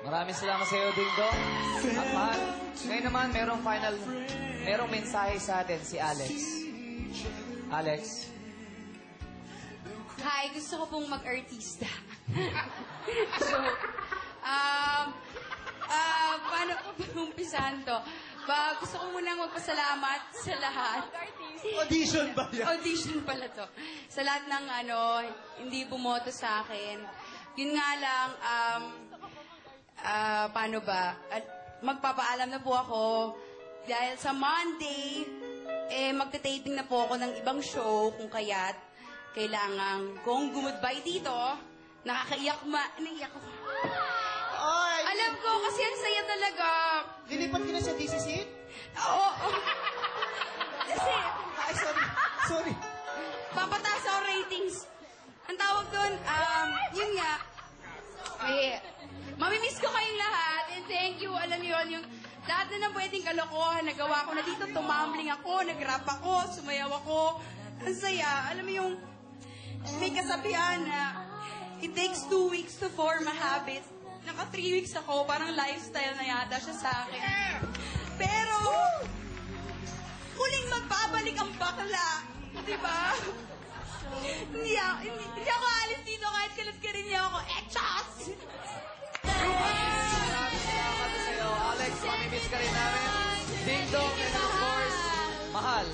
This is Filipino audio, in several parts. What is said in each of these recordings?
Maraming salamat sa iyo, Ding Dong. At mahal, ngayon naman, merong mensahe sa atin, si Alex. Alex. Hi, gusto ko pong mag-artista. So, paano ko ba umpisahan to? Gusto ko munang magpasalamat sa lahat. Audition ba yan? Audition pala to. Sa lahat ng hindi bumoto sa akin. Yun nga lang, paano ba? Magpapaalam na po ako dahil sa Monday, magta-taping na po ako ng ibang show kung kaya't kailangan kong gumudbay dito. Naiyak ko. Ay! Alam ko, kasi ang saya talaga. Lilipat ka na sa DCC? Oo. Kasi, Ay, sorry. papataas ako ratings. Ang tawag doon, yun nga. Mamimiss ko kayong lahat. And thank you. Alam niyo yun, yung lahat na ng pwedeng kalokohan, nagawa ko na dito. Tumambling ako, nag-rap ako, sumayaw ako. Ang saya. Alam mo yung, may kasabihan na, it takes 2 weeks to form a habit. Naka 3 weeks ako, parang lifestyle na yata siya sa akin. Pero, huling magbabalik ang bakla. Di ba? Hindi ako alis dito kahit kalat-karin niya ako. Echos! Maraming salamat sa iyo, Alex. Mamimiss ka rin namin. Ding Dong, and of course, mahal.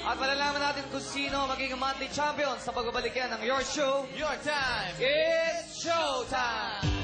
At malalaman natin kung sino magiging monthly champion sa pagbabalik yan ng Your Show. Your time! It's showtime!